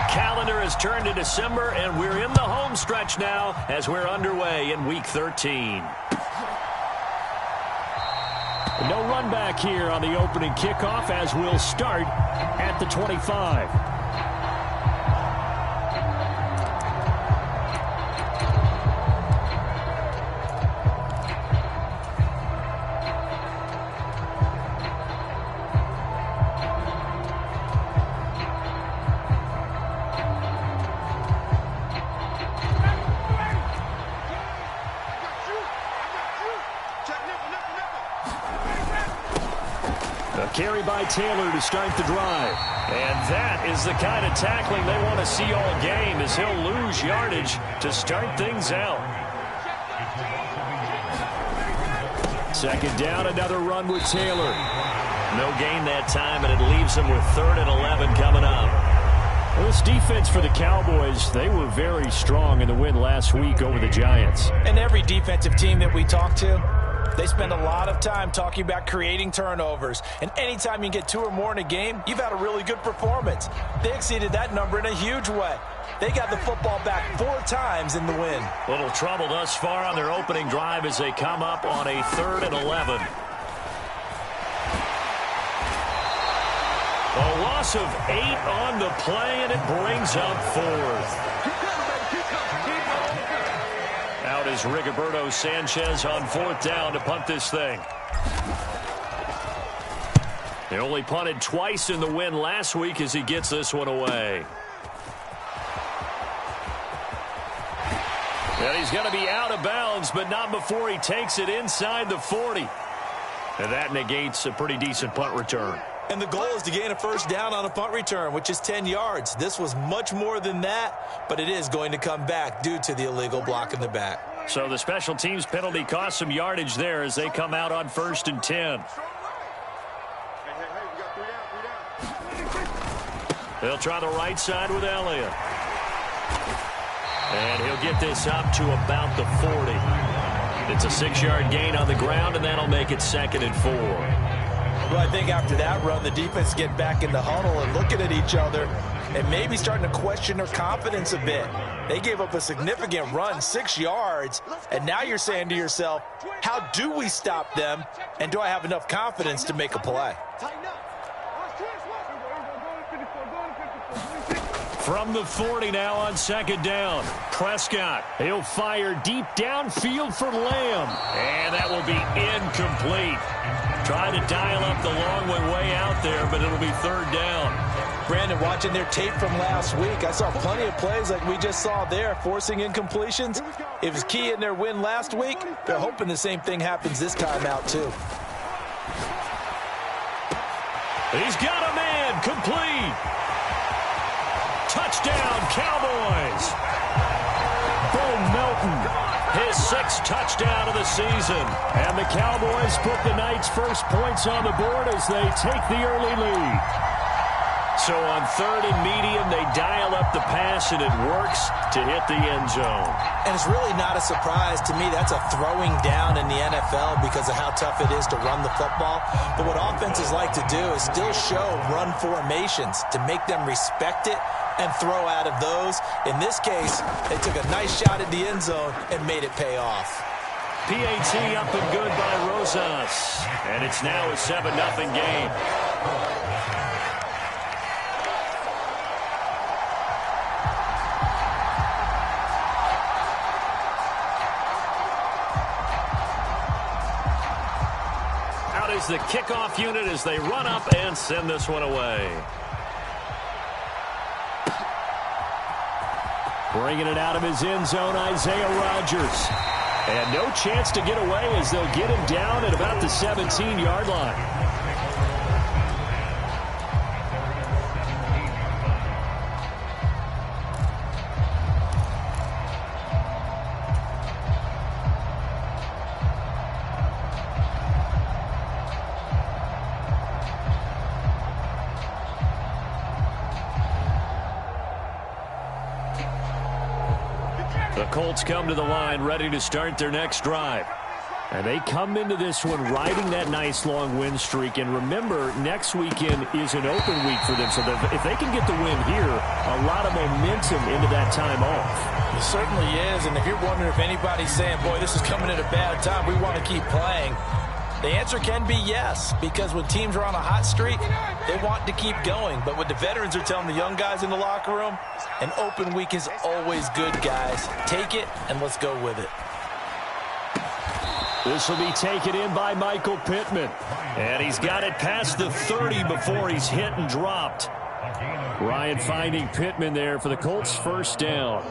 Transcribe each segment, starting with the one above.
calendar has turned to December, and we're in the home stretch now as we're underway in Week 13. No run back here on the opening kickoff as we'll start at the 25. Carry by Taylor to start the drive. And that is the kind of tackling they want to see all game, as he'll lose yardage to start things out. Second down, another run with Taylor. No gain that time, and it leaves them with 3rd and 11 coming up. Well, this defense for the Cowboys, they were very strong in the win last week over the Giants. And every defensive team that we talk to, they spend a lot of time talking about creating turnovers. And anytime you get 2 or more in a game, you've had a really good performance. They exceeded that number in a huge way. They got the football back 4 times in the win. Little trouble thus far on their opening drive as they come up on a 3rd and 11. A loss of 8 on the play, and it brings up 4th. Out is Rigoberto Sanchez on 4th down to punt this thing. They only punted twice in the win last week as he gets this one away. And he's going to be out of bounds, but not before he takes it inside the 40. And that negates a pretty decent punt return. And the goal is to gain a 1st down on a punt return, which is 10 yards. This was much more than that, but it is going to come back due to the illegal block in the back. So the special teams penalty cost some yardage there as they come out on 1st and 10. They'll try the right side with Elliott. And he'll get this up to about the 40. It's a 6-yard gain on the ground, and that'll make it 2nd and 4. Well, I think after that run, the defense get back in the huddle and looking at each other and maybe starting to question their confidence a bit. They gave up a significant run, 6 yards, and now you're saying to yourself, how do we stop them, and do I have enough confidence to make a play? From the 40 now on 2nd down. Prescott. He'll fire deep downfield for Lamb. And that will be incomplete. Trying to dial up the long way out there, but it'll be 3rd down. Brandon, watching their tape from last week, I saw plenty of plays like we just saw there, forcing incompletions. It was key in their win last week. They're hoping the same thing happens this time out, too. He's got a man, complete. Touchdown, Cowboys. Bo Melton. His 6th touchdown of the season. And the Cowboys put the Knights' first points on the board as they take the early lead. So on 3rd and medium, they dial up the pass, and it works to hit the end zone. And it's really not a surprise to me. That's a throwing down in the NFL because of how tough it is to run the football. But what offenses like to do is still show run formations to make them respect it and throw out of those. In this case, they took a nice shot at the end zone and made it pay off. PAT up and good by Rosas. And it's now a 7-0 game. Out is the kickoff unit as they run up and send this one away. Bringing it out of his end zone, Isaiah Rodgers. And no chance to get away as they'll get him down at about the 17-yard line. The Colts come to the line ready to start their next drive. And they come into this one riding that nice long win streak. And remember, next weekend is an open week for them. So if they can get the win here, a lot of momentum into that time off. It certainly is. And if you're wondering if anybody's saying, boy, this is coming at a bad time, we want to keep playing, the answer can be yes. Because when teams are on a hot streak, they want to keep going. But what the veterans are telling the young guys in the locker room, an open week is always good, guys. Take it, and let's go with it. This will be taken in by Michael Pittman. And he's got it past the 30 before he's hit and dropped. Ryan finding Pittman there for the Colts' first down.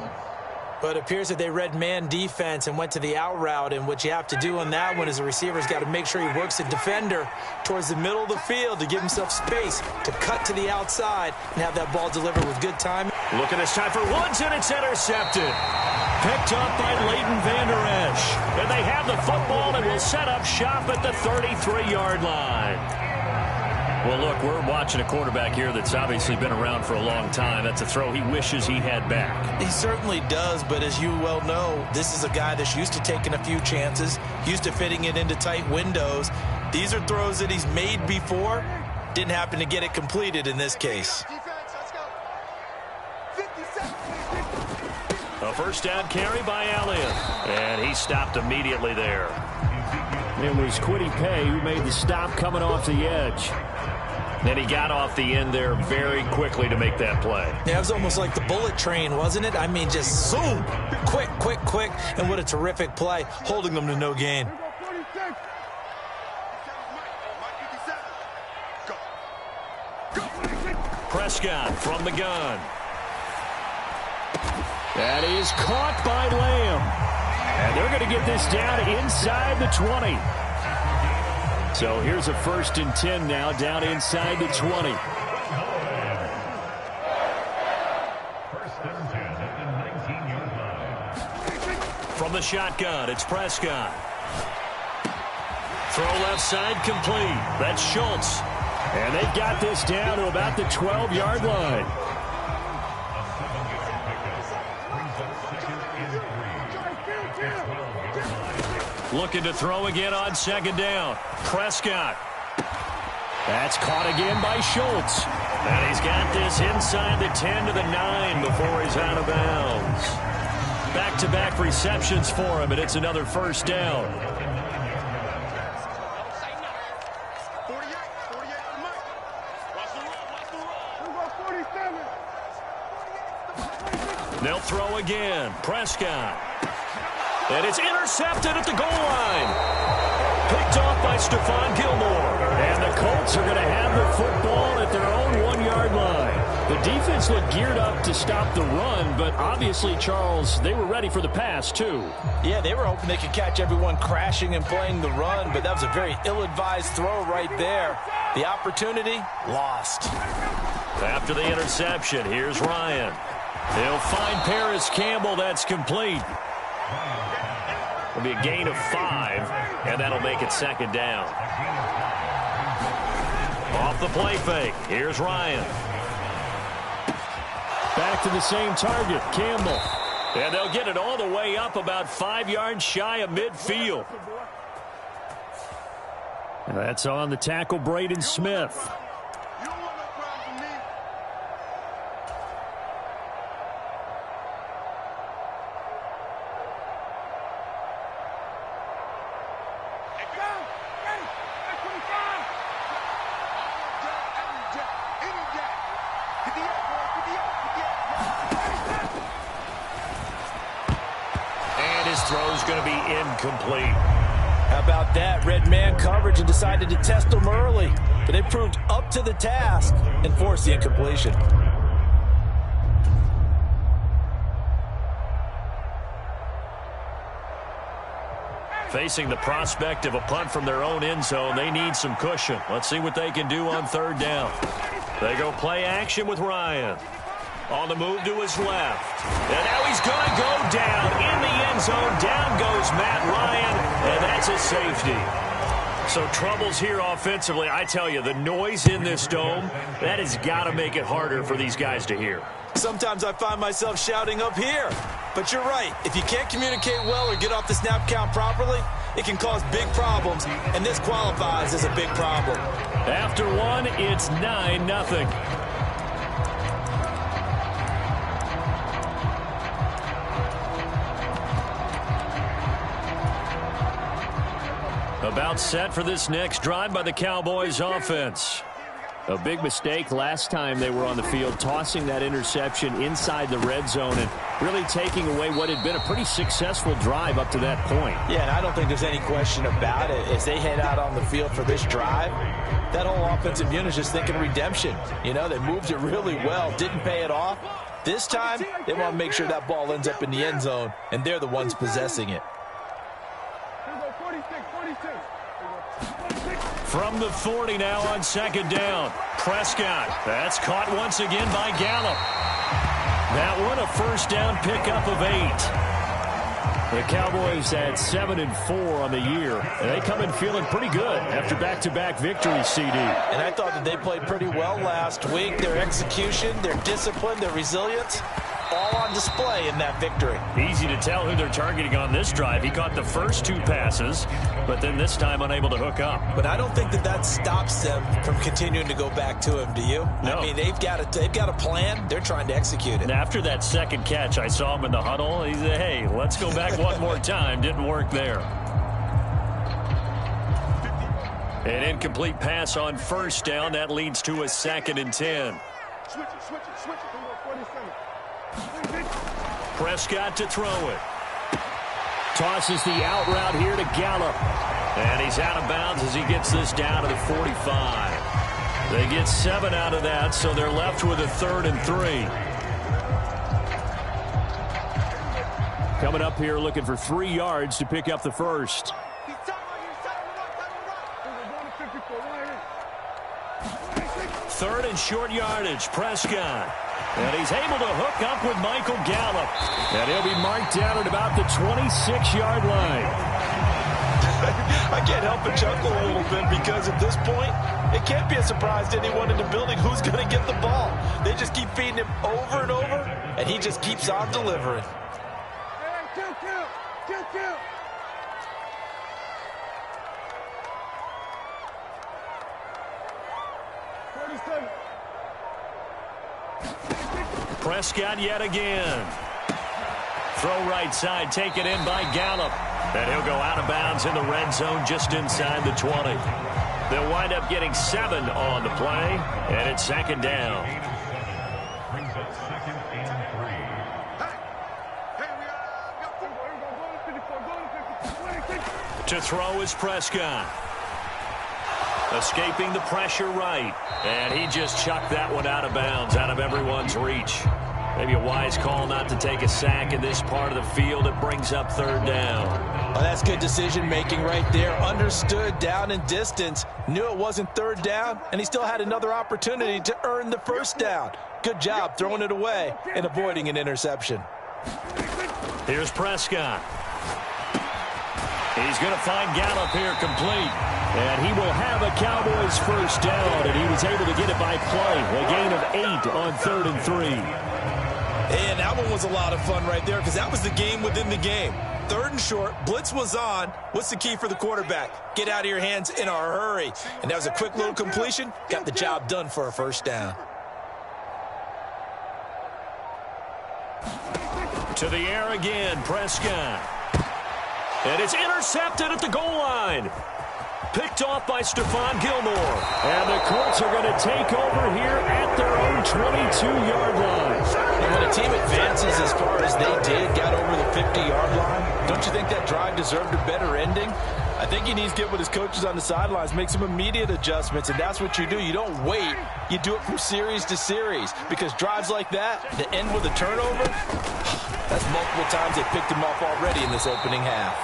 But it appears that they read man defense and went to the out route. And what you have to do on that one is the receiver's got to make sure he works the defender towards the middle of the field to give himself space to cut to the outside and have that ball delivered with good timing. Look at this time for Woods, and it's intercepted. Picked up by Leighton Vander Esch. And they have the football and will set up shop at the 33-yard line. Well, look, we're watching a quarterback here that's obviously been around for a long time. That's a throw he wishes he had back. He certainly does, but as you well know, this is a guy that's used to taking a few chances, used to fitting it into tight windows. These are throws that he's made before. Didn't happen to get it completed in this case. A first down carry by Allen. And he stopped immediately there. It was Kwity Paye who made the stop coming off the edge. And he got off the end there very quickly to make that play. Yeah, it was almost like the bullet train, wasn't it? I mean, just zoom. Quick, quick, quick. And what a terrific play, holding them to no gain. Prescott from the gun. That is caught by Lamb. And they're going to get this down inside the 20. So here's a 1st and 10 now, down inside the 20. From the shotgun, it's Prescott. Throw left side complete. That's Schultz. And they've got this down to about the 12-yard line. Looking to throw again on 2nd down. Prescott. That's caught again by Schultz. And he's got this inside the 10 to the 9 before he's out of bounds. Back-to-back receptions for him, and it's another 1st down. They'll throw again. Prescott. And it's intercepted at the goal line. Picked off by Stephon Gilmore. And the Colts are going to have the football at their own 1-yard line. The defense looked geared up to stop the run, but obviously, Charles, they were ready for the pass, too. Yeah, they were hoping they could catch everyone crashing and playing the run, but that was a very ill-advised throw right there. The opportunity, lost. After the interception, here's Ryan. He'll find Paris Campbell. That's complete. It'll be a gain of 5, and that'll make it 2nd down. Off the play fake. Here's Ryan. Back to the same target, Campbell. And they'll get it all the way up about 5 yards shy of midfield. And that's on the tackle, Braden Smith. Throw's going to be incomplete. How about that? Red man coverage and decided to test them early. But they proved up to the task and forced the incompletion. Facing the prospect of a punt from their own end zone, they need some cushion. Let's see what they can do on 3rd down. They go play action with Ryan. On the move to his left. And now he's going to go down in the end zone. Down goes Matt Ryan, and that's a safety. So troubles here offensively. I tell you, the noise in this dome, that has got to make it harder for these guys to hear. Sometimes I find myself shouting up here. But you're right. If you can't communicate well or get off the snap count properly, it can cause big problems, and this qualifies as a big problem. After one, it's 9-0. About set for this next drive by the Cowboys offense. A big mistake last time they were on the field, tossing that interception inside the red zone and really taking away what had been a pretty successful drive up to that point. Yeah, and I don't think there's any question about it. As they head out on the field for this drive, that whole offensive unit is just thinking redemption. You know, they moved it really well, didn't pay it off. This time, they want to make sure that ball ends up in the end zone, and they're the ones possessing it. From the 40 now on second down. Prescott. That's caught once again by Gallup. That one a first down pickup of 8. The Cowboys at 7-4 on the year. And they come in feeling pretty good after back-to-back victories, CD. And I thought that they played pretty well last week. Their execution, their discipline, their resilience, all on display in that victory. Easy to tell who they're targeting on this drive. He caught the first 2 passes, but then this time unable to hook up. But I don't think that stops them from continuing to go back to him, do you? No. I mean, they've got a plan. They're trying to execute it. And after that second catch, I saw him in the huddle. He said, hey, let's go back one more time. Didn't work there. An incomplete pass on first down. That leads to a 2nd and 10. Switch it. 47. Prescott to throw it. Tosses the out route here to Gallup. And he's out of bounds as he gets this down to the 45. They get 7 out of that, so they're left with a 3rd and 3. Coming up here looking for 3 yards to pick up the first. 3rd and short yardage. Prescott. And he's able to hook up with Michael Gallup. And he'll be marked down at about the 26-yard line. I can't help but chuckle a little bit because at this point, it can't be a surprise to anyone in the building who's going to get the ball. They just keep feeding him over and over, and he just keeps on delivering. Kill. Prescott yet again. Throw right side, taken in by Gallup. And he'll go out of bounds in the red zone just inside the 20. They'll wind up getting 7 on the play, and it's 2nd down. Brings up 2nd and 3. To throw is Prescott. Escaping the pressure right. And he just chucked that one out of bounds, out of everyone's reach. Maybe a wise call not to take a sack in this part of the field. It brings up 3rd down. Well, that's good decision-making right there. Understood down and distance. Knew it wasn't 3rd down, and he still had another opportunity to earn the 1st down. Good job throwing it away and avoiding an interception. Here's Prescott. He's going to find Gallup here complete. And he will have a Cowboys 1st down, and he was able to get it by play. A gain of 8 on 3rd and 3. And that one was a lot of fun right there because that was the game within the game. 3rd and short, blitz was on. What's the key for the quarterback? Get out of your hands in a hurry. And that was a quick little completion. Got the job done for a 1st down. To the air again, Prescott. And it's intercepted at the goal line. Picked off by Stephon Gilmore. And the Colts are going to take over here at their own 22-yard line. And when a team advances as far as they did, got over the 50-yard line, don't you think that drive deserved a better ending? I think he needs to get with his coaches on the sidelines, make some immediate adjustments, and that's what you do. You don't wait. You do it from series to series because drives like that, that end with a turnover, that's multiple times they picked him off already in this opening half.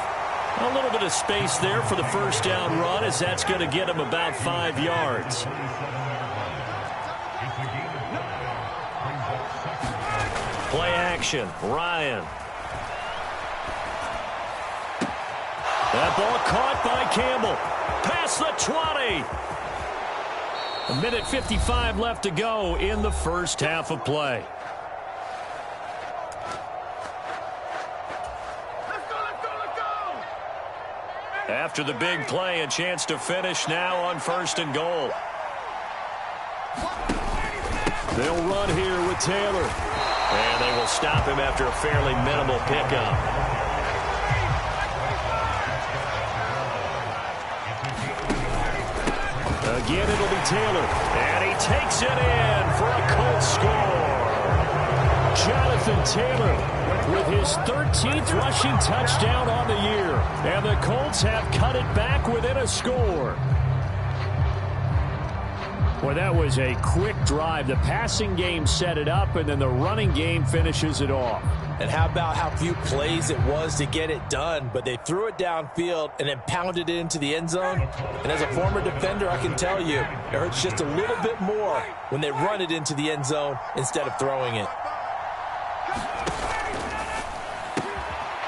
A little bit of space there for the 1st down run as that's going to get him about 5 yards. Play action, Ryan. That ball caught by Campbell. Past the 20. 1:55 left to go in the 1st half of play. After the big play, a chance to finish now on 1st and goal. They'll run here with Taylor. And they will stop him after a fairly minimal pickup. Again, it'll be Taylor. And he takes it in for a Colts score. Jonathan Taylor with his 13th rushing touchdown on the year. And the Colts have cut it back within a score. Well, that was a quick drive. The passing game set it up, and then the running game finishes it off. And how about how few plays it was to get it done, but they threw it downfield and then pounded it into the end zone. And as a former defender, I can tell you, it hurts just a little bit more when they run it into the end zone instead of throwing it.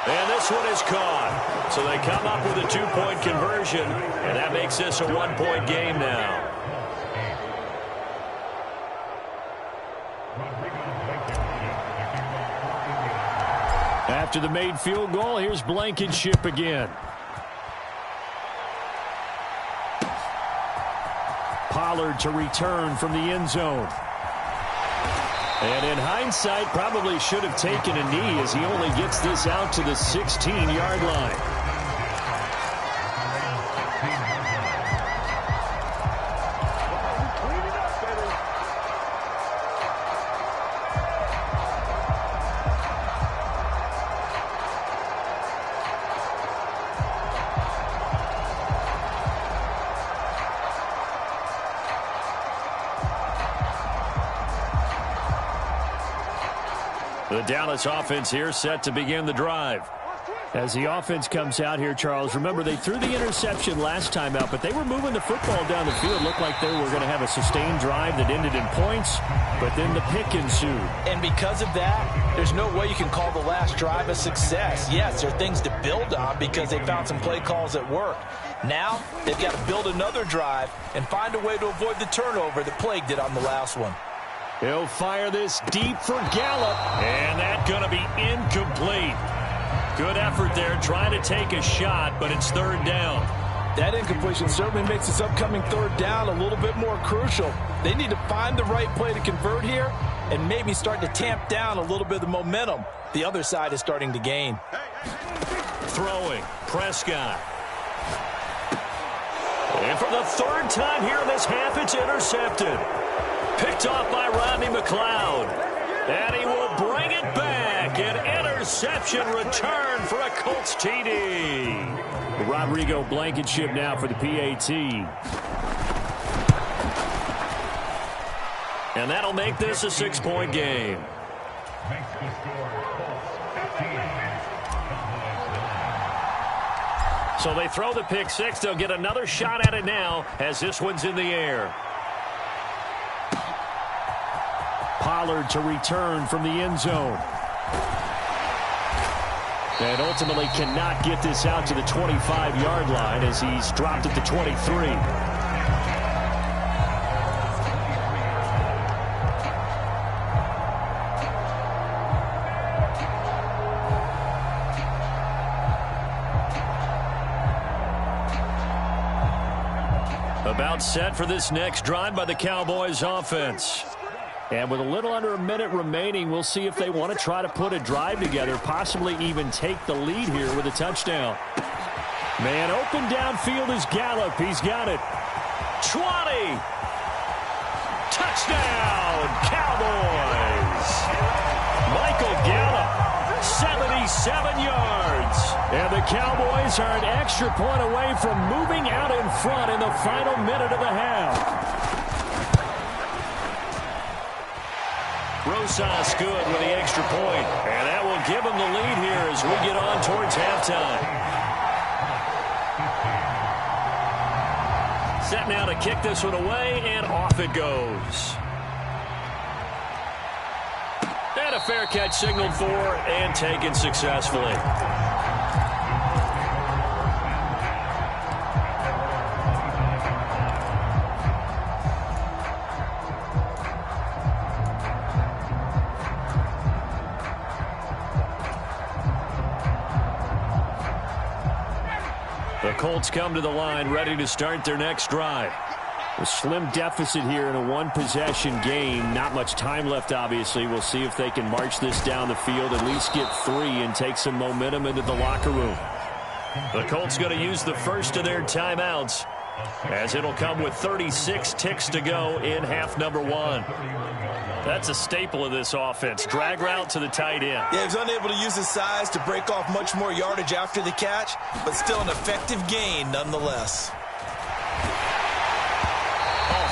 And this one is caught. So they come up with a 2-point conversion, and that makes this a 1-point game now. After the made field goal, here's Blankenship again. Pollard to return from the end zone. And in hindsight, probably should have taken a knee as he only gets this out to the 16-yard line. The Dallas offense here set to begin the drive. As the offense comes out here, Charles, remember they threw the interception last time out, but they were moving the football down the field. Looked like they were going to have a sustained drive that ended in points, but then the pick ensued. And because of that, there's no way you can call the last drive a success. Yes, there are things to build on because they found some play calls that worked. Now, they've got to build another drive and find a way to avoid the turnover that plagued it on the last one. He'll fire this deep for Gallup. And that's going to be incomplete. Good effort there trying to take a shot, but it's 3rd down. That incompletion certainly makes this upcoming 3rd down a little bit more crucial. They need to find the right play to convert here and maybe start to tamp down a little bit of the momentum the other side is starting to gain. Throwing, Prescott. And for the 3rd time here in this half, it's intercepted. Picked off by Rodney McLeod. And he will bring it back. An interception return for a Colts TD. Rodrigo Blankenship now for the PAT. And that'll make this a 6-point game. So they throw the pick six. They'll get another shot at it now as this one's in the air. Pollard to return from the end zone. And ultimately cannot get this out to the 25-yard line as he's dropped at the 23. About set for this next drive by the Cowboys offense. And with a little under a minute remaining, we'll see if they want to try to put a drive together, possibly even take the lead here with a touchdown. Man open downfield is Gallup. He's got it. 20. Touchdown, Cowboys. Michael Gallup, 77 yards. And the Cowboys are an extra point away from moving out in front in the final minute of the half. Rosas good with the extra point. And that will give them the lead here as we get on towards halftime. Set now to kick this one away, and off it goes. And a fair catch signaled for and taken successfully. Colts come to the line, ready to start their next drive. A slim deficit here in a one-possession game. Not much time left, obviously. We'll see if they can march this down the field, at least get 3, and take some momentum into the locker room. The Colts going to use the first of their timeouts, as it'll come with 36 ticks to go in half number 1. That's a staple of this offense. Drag route to the tight end. Yeah, he was unable to use his size to break off much more yardage after the catch, but still an effective gain nonetheless.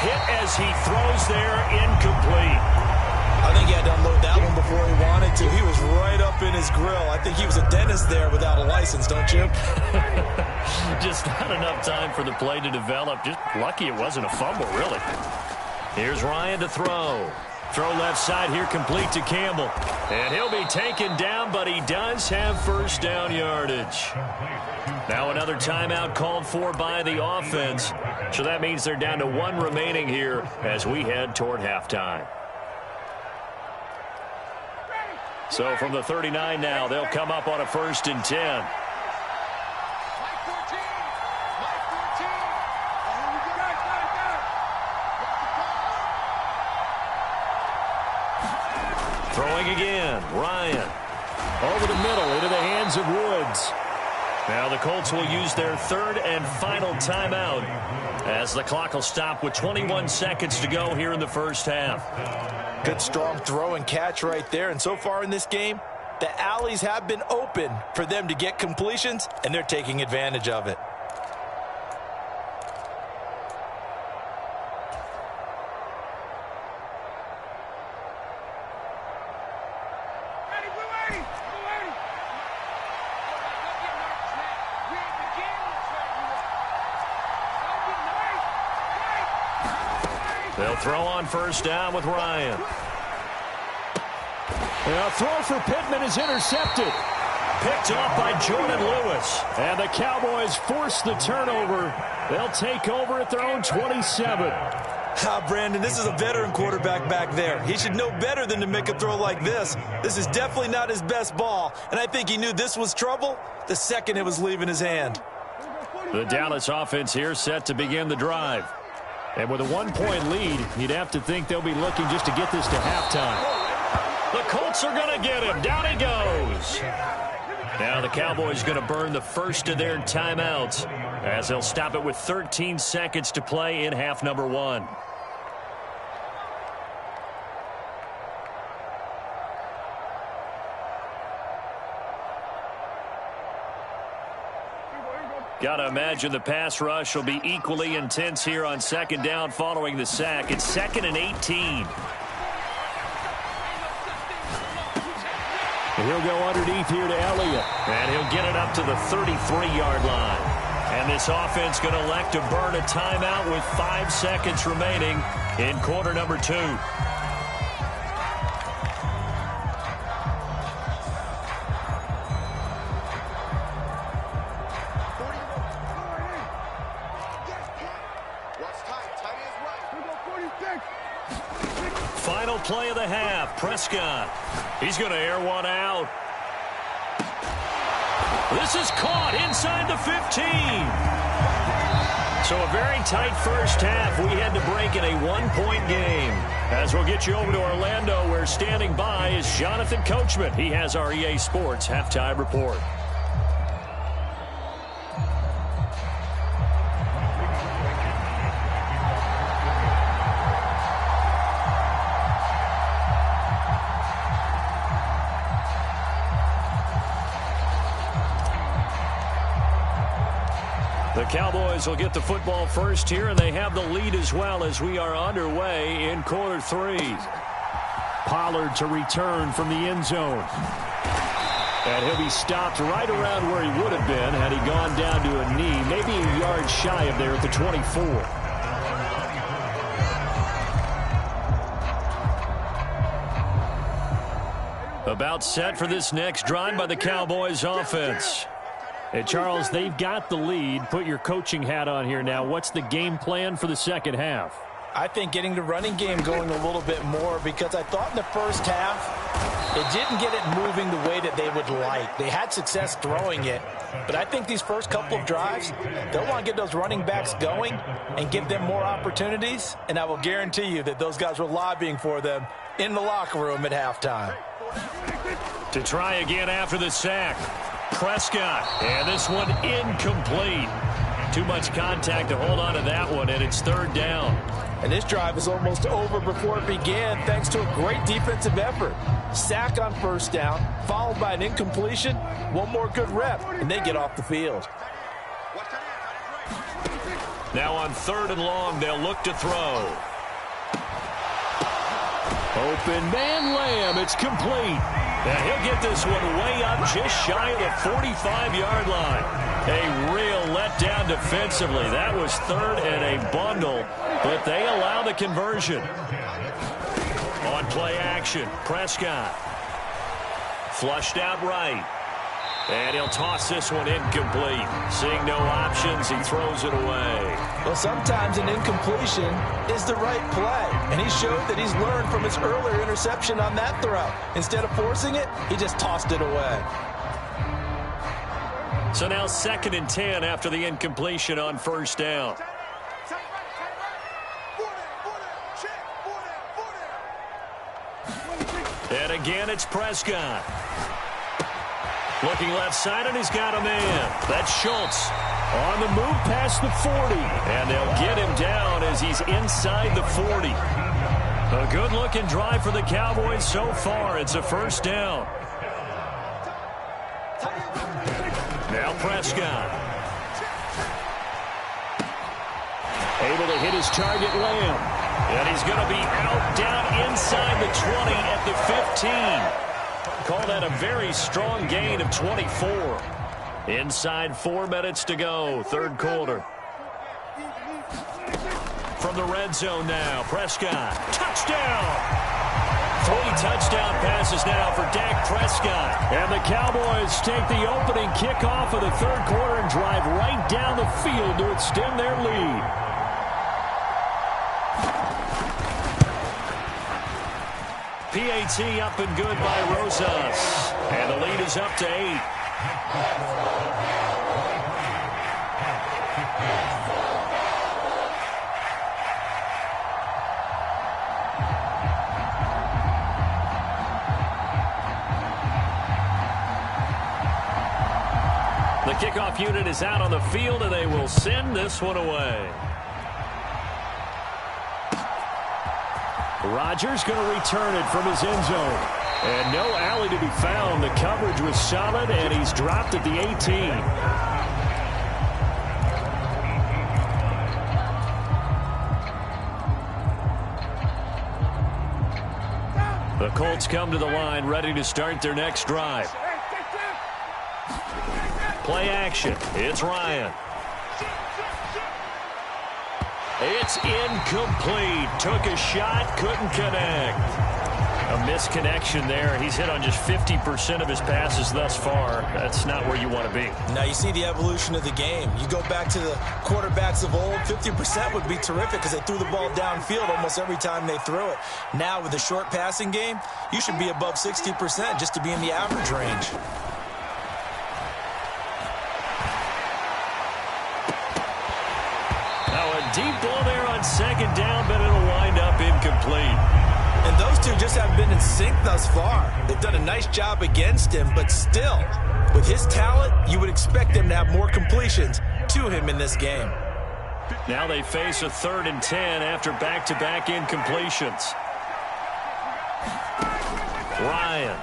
Hit as he throws there, incomplete. I think he had to unload that one before he wanted to. He was right up in his grill. I think he was a dentist there without a license, don't you? Just not enough time for the play to develop. Just lucky it wasn't a fumble, really. Here's Ryan to throw. Throw left side here, complete to Campbell. And he'll be taken down, but he does have first down yardage. Now another timeout called for by the offense. So that means they're down to 1 remaining here as we head toward halftime. So from the 39 now, they'll come up on a 1st and 10. Throwing again, Ryan. Over the middle, into the hands of Woods. Now the Colts will use their 3rd and final timeout as the clock will stop with 21 seconds to go here in the first half. Good strong throw and catch right there. And so far in this game, the alleys have been open for them to get completions, and they're taking advantage of it. They'll throw on first down with Ryan. A throw for Pittman is intercepted. Picked off by Jordan Lewis. And the Cowboys force the turnover. They'll take over at their own 27. Brandon, this is a veteran quarterback back there. He should know better than to make a throw like this. This is definitely not his best ball, and I think he knew this was trouble the second it was leaving his hand. The Dallas offense here set to begin the drive. And with a 1-point lead, you'd have to think they'll be looking just to get this to halftime. The Colts are going to get him. Down he goes. Now the Cowboys going to burn the first of their timeouts as they'll stop it with 13 seconds to play in half number 1. Got to imagine the pass rush will be equally intense here on 2nd down following the sack. It's 2nd and 18. And he'll go underneath here to Elliott. And he'll get it up to the 33-yard line. And this offense going to elect to burn a timeout with 5 seconds remaining in quarter number 2. Final play of the half. Prescott. He's going to air one out. This is caught inside the 15. So a very tight first half. We had to break in a 1-point game. As we'll get you over to Orlando, where standing by is Jonathan Coachman. He has our EA Sports halftime report. The Cowboys will get the football first here, and they have the lead as well as we are underway in quarter 3. Pollard to return from the end zone. And he'll be stopped right around where he would have been had he gone down to a knee, maybe a yard shy of there at the 24. About set for this next drive by the Cowboys offense. Hey, Charles, they've got the lead. Put your coaching hat on here now. What's the game plan for the second half? I think getting the running game going a little bit more, because I thought in the first half It didn't get it moving the way that they would like. They had success throwing it, but I think these first couple of drives, they'll want to get those running backs going and give them more opportunities, and I will guarantee you that those guys were lobbying for them in the locker room at halftime. To try again after the sack. Prescott, and this one incomplete. Too much contact to hold on to that one, and it's third down. And this drive is almost over before it began thanks to a great defensive effort. Sack on first down, followed by an incompletion, one more good rep, and they get off the field. Now on third and long, they'll look to throw. Open man Lamb, it's complete. And he'll get this one way up just shy of the 45-yard line. A real letdown defensively. That was third and a bundle, but they allow the conversion. On play action, Prescott. Flushed out right. And he'll toss this one incomplete. Seeing no options, he throws it away. Well, sometimes an incompletion is the right play. And he showed that he's learned from his earlier interception on that throw. Instead of forcing it, he just tossed it away. So now 2nd and 10 after the incompletion on first down. And again, it's Prescott. Looking left side, and he's got a man. That's Schultz on the move past the 40. And they'll get him down as he's inside the 40. A good-looking drive for the Cowboys so far. It's a first down. Now Prescott. Able to hit his target, Lamb. And he's going to be out down inside the 20 at the 15. Call that a very strong gain of 24. Inside 4 minutes to go, third quarter. From the red zone now, Prescott. Touchdown! 3 touchdown passes now for Dak Prescott. And the Cowboys take the opening kickoff of the third quarter and drive right down the field to extend their lead. PAT up and good by Rosas. And the lead is up to 8. The kickoff unit is out on the field, and they will send this one away. Rodgers going to return it from his end zone. And no alley to be found. The coverage was solid, and he's dropped at the 18. The Colts come to the line, ready to start their next drive. Play action. It's Ryan. It's incomplete. Took a shot, couldn't connect. A misconnection there. He's hit on just 50% of his passes thus far. That's not where you want to be. Now you see the evolution of the game. You go back to the quarterbacks of old, 50% would be terrific because they threw the ball downfield almost every time they threw it. Now with the short passing game, you should be above 60% just to be in the average range. Deep ball there on second down, but it'll wind up incomplete. And those two just haven't been in sync thus far. They've done a nice job against him, but still, with his talent, you would expect them to have more completions to him in this game. Now they face a 3rd and 10 after back-to-back incompletions. Ryan.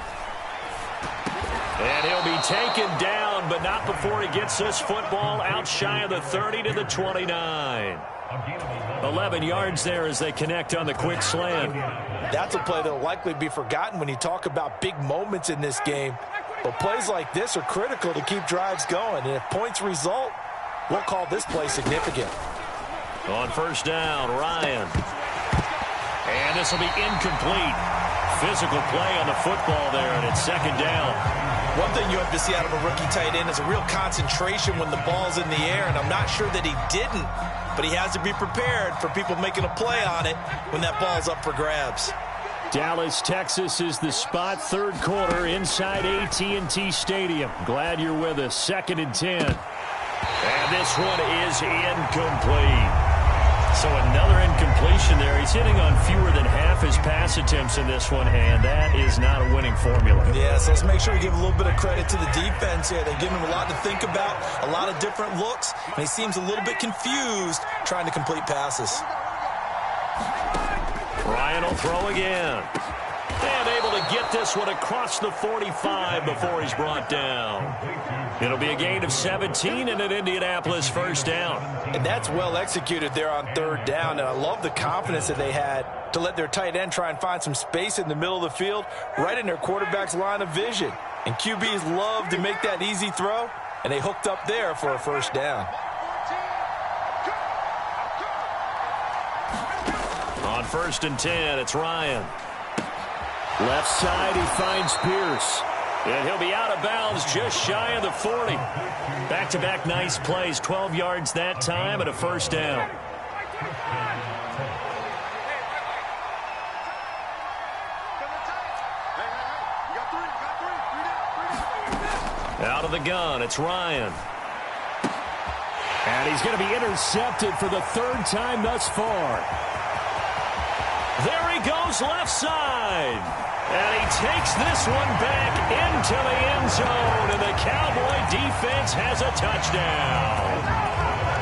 And he'll be taken down, but not before he gets this football out shy of the 30 to the 29. 11 yards there as they connect on the quick slant. That's a play that will likely be forgotten when you talk about big moments in this game. But plays like this are critical to keep drives going. And if points result, we'll call this play significant. On first down, Ryan. And this will be incomplete. Physical play on the football there, and it's second down. One thing you have to see out of a rookie tight end is a real concentration when the ball's in the air, and I'm not sure that he didn't, but he has to be prepared for people making a play on it when that ball's up for grabs. Dallas, Texas is the spot. Third quarter inside AT&T Stadium. Glad you're with us. 2nd and 10. And this one is incomplete. So another incompletion there. He's hitting on fewer than half his pass attempts in this one, and that is not a winning formula. Yeah, so let's make sure we give a little bit of credit to the defense here. They're giving him a lot to think about, a lot of different looks, and he seems a little bit confused trying to complete passes. Ryan will throw again. And able to get this one across the 45 before he's brought down. It'll be a gain of 17 and an Indianapolis first down. And that's well executed there on 3rd down. And I love the confidence that they had to let their tight end try and find some space in the middle of the field, right in their quarterback's line of vision. And QBs love to make that easy throw, and they hooked up there for a first down. On 1st and 10, it's Ryan. Left side, he finds Pierce. And he'll be out of bounds just shy of the 40. Back-to-back nice plays, 12 yards that time and a first down. Out of the gun, it's Ryan. And he's going to be intercepted for the 3rd time thus far. There he goes left side. And he takes this one back into the end zone. And the Cowboy defense has a touchdown.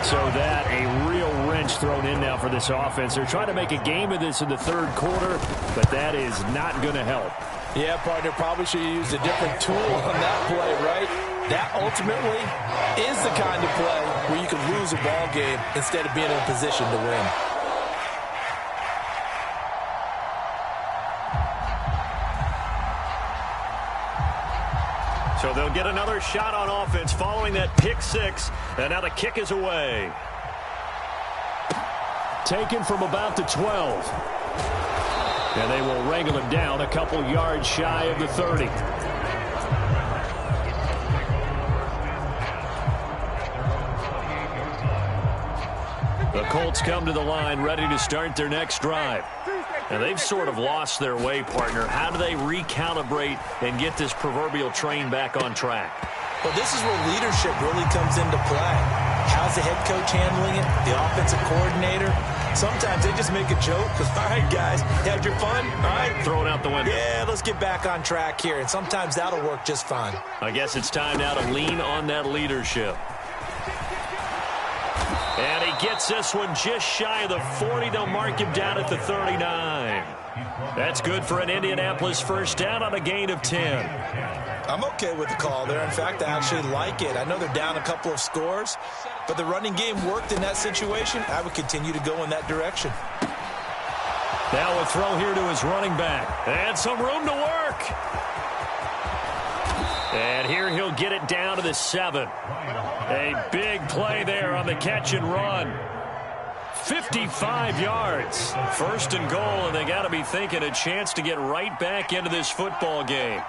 So that a real wrench thrown in now for this offense. They're trying to make a game of this in the 3rd quarter, but that is not going to help. Yeah, partner, probably should have used a different tool on that play, right? That ultimately is the kind of play where you can lose a ball game instead of being in a position to win. So they'll get another shot on offense following that pick 6. And now the kick is away. Taken from about the 12. And they will wrangle him down a couple yards shy of the 30. The Colts come to the line ready to start their next drive. And they've sort of lost their way, partner. How do they recalibrate and get this proverbial train back on track? Well, this is where leadership really comes into play. How's the head coach handling it? The offensive coordinator? Sometimes they just make a joke because, all right, guys, you had your fun? All right. Throw it out the window. Yeah, let's get back on track here. And sometimes that'll work just fine. I guess it's time now to lean on that leadership. And he gets this one just shy of the 40. They'll mark him down at the 39. That's good for an Indianapolis first down on a gain of 10. I'm okay with the call there. In fact, I actually like it. I know they're down a couple of scores, but the running game worked in that situation. I would continue to go in that direction. Now a throw here to his running back. And some room to work. And here he'll get it down to the 7. A big play there on the catch and run. 55 yards. 1st and goal, and they got to be thinking a chance to get right back into this football game.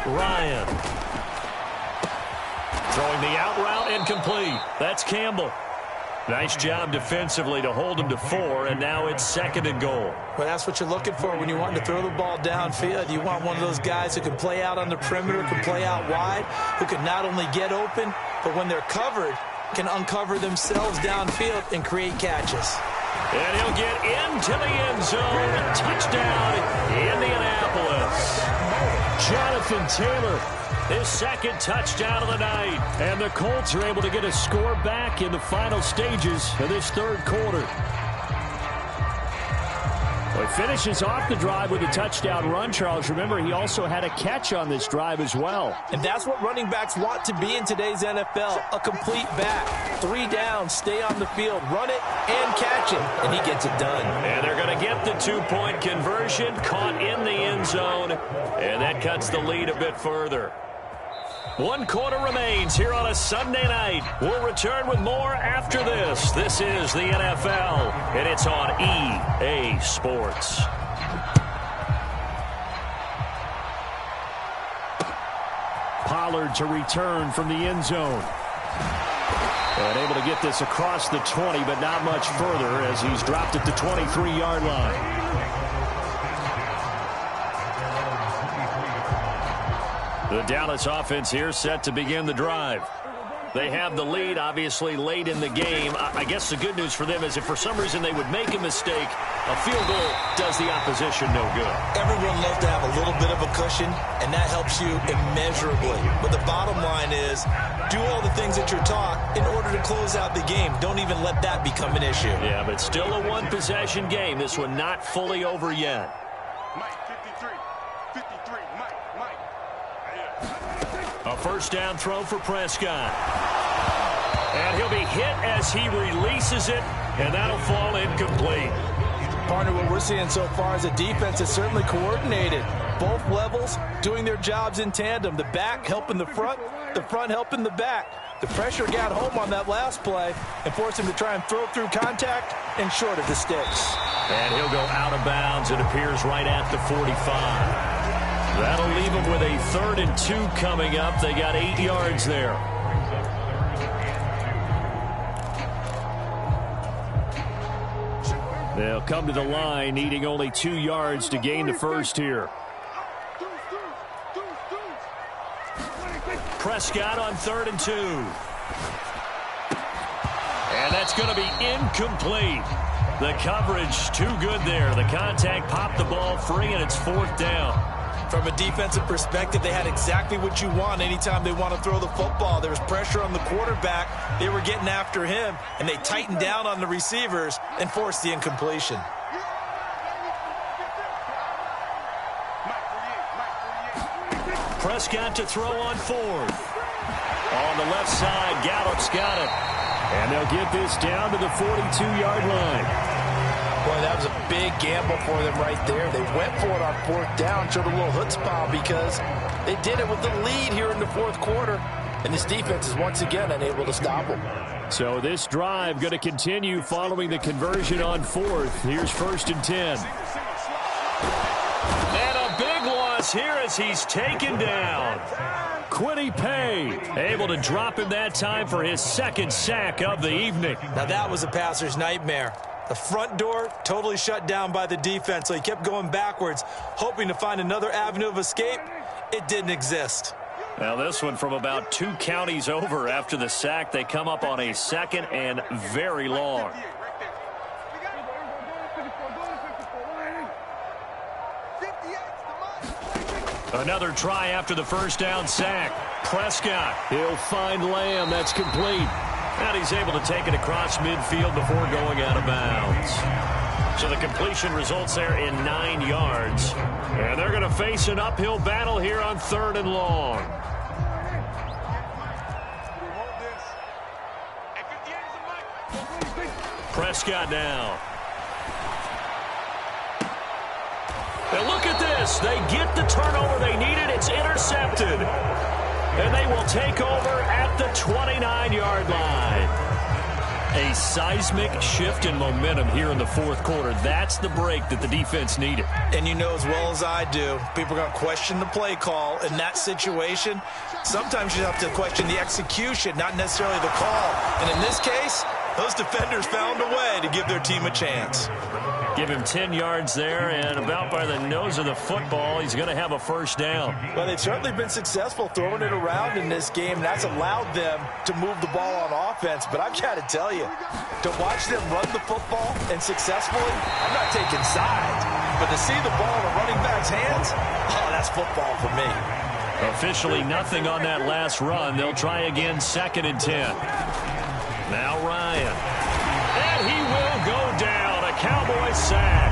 Ryan. Throwing the out route incomplete. That's Campbell. Nice job defensively to hold him to 4, and now it's 2nd and goal. Well, that's what you're looking for when you want to throw the ball downfield. You want one of those guys who can play out on the perimeter, can play out wide, who can not only get open, but when they're covered, can uncover themselves downfield and create catches. And he'll get into the end zone. Touchdown, Indianapolis. Jonathan Taylor, his 2nd touchdown of the night. And the Colts are able to get a score back in the final stages of this 3rd quarter. Well, he finishes off the drive with a touchdown run, Charles. Remember, he also had a catch on this drive as well. And that's what running backs want to be in today's NFL, a complete back. 3 down, stay on the field, run it, and catch it. And he gets it done. And they're going to get the 2-point conversion, caught in the end zone. And that cuts the lead a bit further. 1 quarter remains here on a Sunday night. We'll return with more after this. This is the NFL, and it's on EA Sports. Pollard to return from the end zone. And able to get this across the 20, but not much further as he's dropped at the 23-yard line. The Dallas offense here set to begin the drive. They have the lead, obviously, late in the game. I guess the good news for them is if for some reason they would make a mistake, a field goal does the opposition no good. Everyone loves to have a little bit of a cushion, and that helps you immeasurably. But the bottom line is, do all the things that you're taught in order to close out the game. Don't even let that become an issue. Yeah, but still a one-possession game. This one not fully over yet. Mike, 53. 53, Mike. A first down throw for Prescott. And he'll be hit as he releases it, and that'll fall incomplete. Partner, what we're seeing so far is a defense that's certainly coordinated. Both levels doing their jobs in tandem. The back helping the front helping the back. The pressure got home on that last play and forced him to try and throw through contact and short of the sticks. And he'll go out of bounds. It appears right at the 45. That'll leave them with a 3rd and 2 coming up. They got 8 yards there. They'll come to the line, needing only 2 yards to gain the first here. Prescott on 3rd and 2. And that's going to be incomplete. The coverage too good there. The contact popped the ball free, and it's 4th down. From a defensive perspective, they had exactly what you want anytime they want to throw the football. There was pressure on the quarterback. They were getting after him, and they tightened down on the receivers and forced the incompletion. Prescott to throw on 4th. On the left side, Gallup's got it. And they'll get this down to the 42-yard line. Boy, that was a big gamble for them right there. They went for it on 4th down, showed a little chutzpah because they did it with the lead here in the 4th quarter. And this defense is once again unable to stop them. So this drive going to continue following the conversion on 4th. Here's 1st and 10. And a big loss here as he's taken down. Quiddy Pay able to drop him that time for his 2nd sack of the evening. Now that was a passer's nightmare. The front door totally shut down by the defense, so he kept going backwards, hoping to find another avenue of escape. It didn't exist. Now this one from about 2 counties over after the sack. They come up on a 2nd and very long. Another try after the first down sack. Prescott. He'll find Lamb. That's complete. And he's able to take it across midfield before going out of bounds. So the completion results there in 9 yards. And they're going to face an uphill battle here on 3rd and long. Prescott now. And look at this. They get the turnover they needed. It's intercepted. And they will take over at the 29-yard line. A seismic shift in momentum here in the 4th quarter. That's the break that the defense needed. And you know as well as I do, people are going to question the play call in that situation. Sometimes you have to question the execution, not necessarily the call. And in this case, those defenders found a way to give their team a chance. Give him 10 yards there, and about by the nose of the football, he's going to have a first down. Well, they've certainly been successful throwing it around in this game, and that's allowed them to move the ball on offense. But I've got to tell you, to watch them run the football and successfully, I'm not taking sides, but to see the ball in a running back's hands, oh, that's football for me. Officially nothing on that last run. They'll try again, 2nd and 10. Now Ryan. And he will go down. Cowboys sack.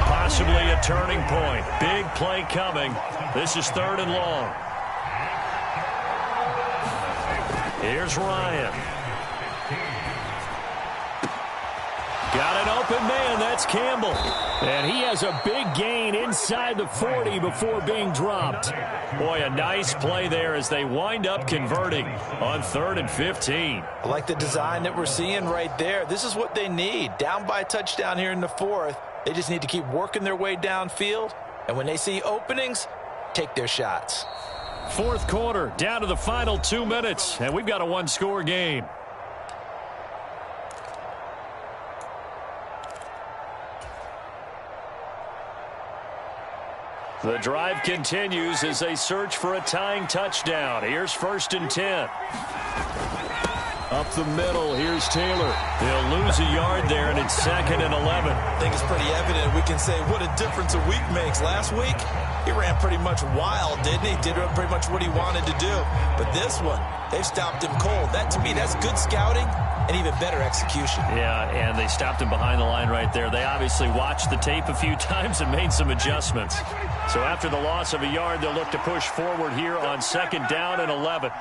Possibly a turning point. Big play coming. This is 3rd and long. Here's Ryan. Got an open man. That's Campbell. And he has a big gain inside the 40 before being dropped. Boy, a nice play there as they wind up converting on 3rd and 15. I like the design that we're seeing right there. This is what they need. Down by a touchdown here in the 4th. They just need to keep working their way downfield. And when they see openings, take their shots. Fourth quarter, down to the final 2 minutes, and we've got a one-score game. The drive continues as they search for a tying touchdown. Here's 1st and 10. Up the middle, here's Taylor. He'll lose a yard there, and it's 2nd and 11. I think it's pretty evident. We can say what a difference a week makes. Last week, he ran pretty much wild, didn't he? Did pretty much what he wanted to do. But this one, they've stopped him cold. That, to me, that's good scouting and even better execution. Yeah, and they stopped him behind the line right there. They obviously watched the tape a few times and made some adjustments. So after the loss of a yard, they'll look to push forward here on 2nd down and 11.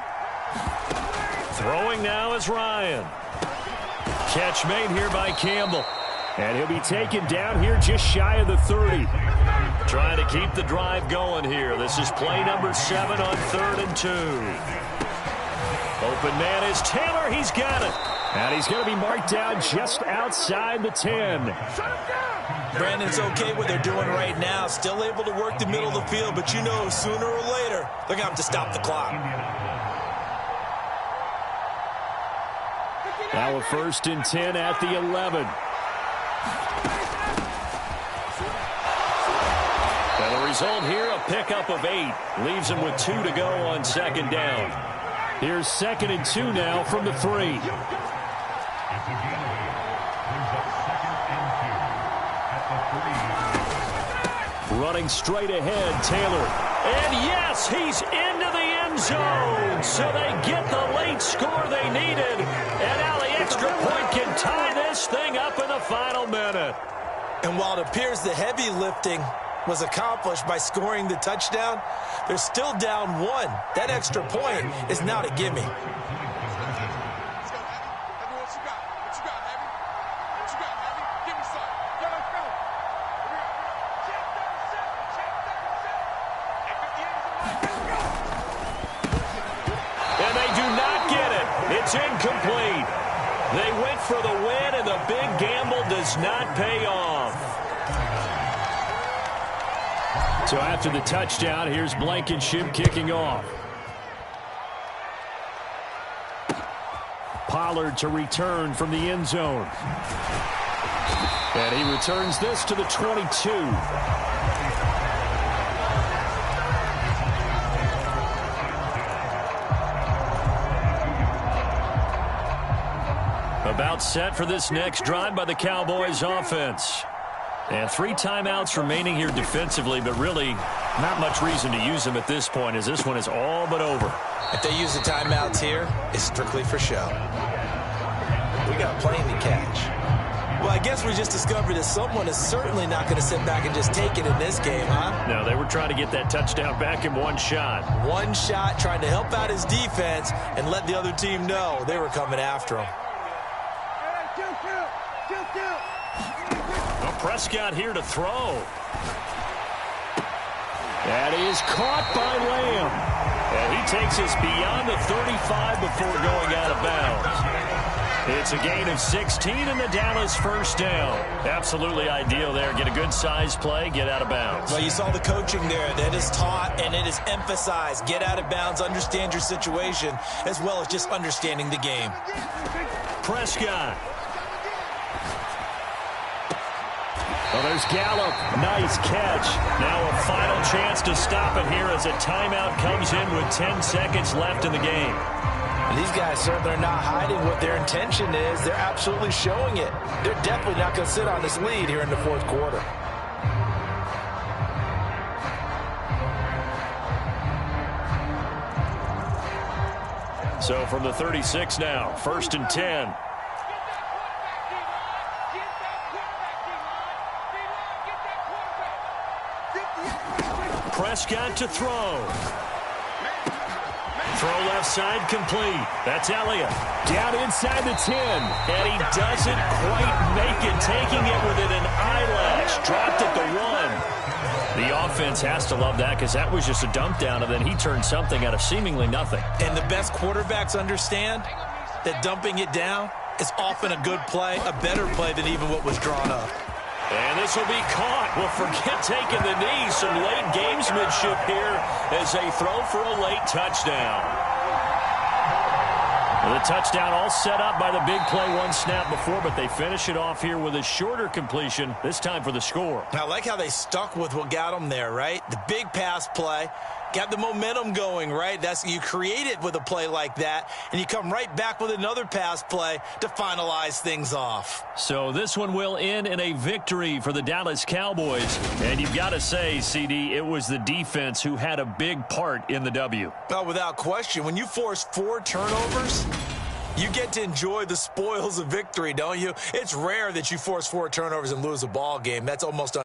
Throwing now is Ryan. Catch made here by Campbell. And he'll be taken down here just shy of the 30. Trying to keep the drive going here. This is play number 7 on 3rd and 2. Open man is Taylor. He's got it. And he's going to be marked down just outside the 10. Brandon's okay what they're doing right now. Still able to work the middle of the field, but you know sooner or later they're going to have to stop the clock. Now a 1st and 10 at the 11. And the result here, a pickup of 8. Leaves him with 2 to go on 2nd down. Here's 2nd and 2 now from the 3. Running straight ahead, Taylor. And yes, he's into the end zone. So they get the late score they needed. And now the extra point can tie this thing up in the final minute. And while it appears the heavy lifting was accomplished by scoring the touchdown, they're still down 1. That extra point is not a gimme. It's incomplete. They went for the win, and the big gamble does not pay off. So after the touchdown, here's Blankenship kicking off. Pollard to return from the end zone. And he returns this to the 22. About set for this next drive by the Cowboys offense. And 3 timeouts remaining here defensively, but really not much reason to use them at this point, as this one is all but over. If they use the timeouts here, it's strictly for show. We got a plane to catch. Well, I guess we just discovered that someone is certainly not going to sit back and just take it in this game, huh? No, they were trying to get that touchdown back in one shot. One shot, trying to help out his defense and let the other team know they were coming after him. Well, Prescott here to throw. That is caught by Lamb. And he takes us beyond the 35 before going out of bounds. It's a gain of 16 and the Dallas first down. Absolutely ideal there. Get a good size play, get out of bounds. Well, you saw the coaching there. That is taught and it is emphasized. Get out of bounds, understand your situation, as well as just understanding the game. Prescott. Well, there's Gallup. Nice catch. Now a final chance to stop it here as a timeout comes in with 10 seconds left in the game. And these guys certainly are not hiding what their intention is. They're absolutely showing it. They're definitely not going to sit on this lead here in the fourth quarter. So from the 36 now, 1st and 10. Prescott to throw. Throw left side complete. That's Elliott. Down inside the 10. And he doesn't quite make it, taking it within an eyelash. Dropped at the 1. The offense has to love that because that was just a dump down, and then he turned something out of seemingly nothing. And the best quarterbacks understand that dumping it down is often a good play, a better play than even what was drawn up. And this will be caught. Well, forget taking the knee. Some late gamesmanship here as they throw for a late touchdown. The touchdown all set up by the big play one snap before, but they finish it off here with a shorter completion, this time for the score. I like how they stuck with what got them there, right? The big pass play. Got the momentum going, right? You create it with a play like that, and you come right back with another pass play to finalize things off. So this one will end in a victory for the Dallas Cowboys. And you've got to say, CD, it was the defense who had a big part in the W. Well, without question, when you force 4 turnovers, you get to enjoy the spoils of victory, don't you? It's rare that you force 4 turnovers and lose a ball game. That's almost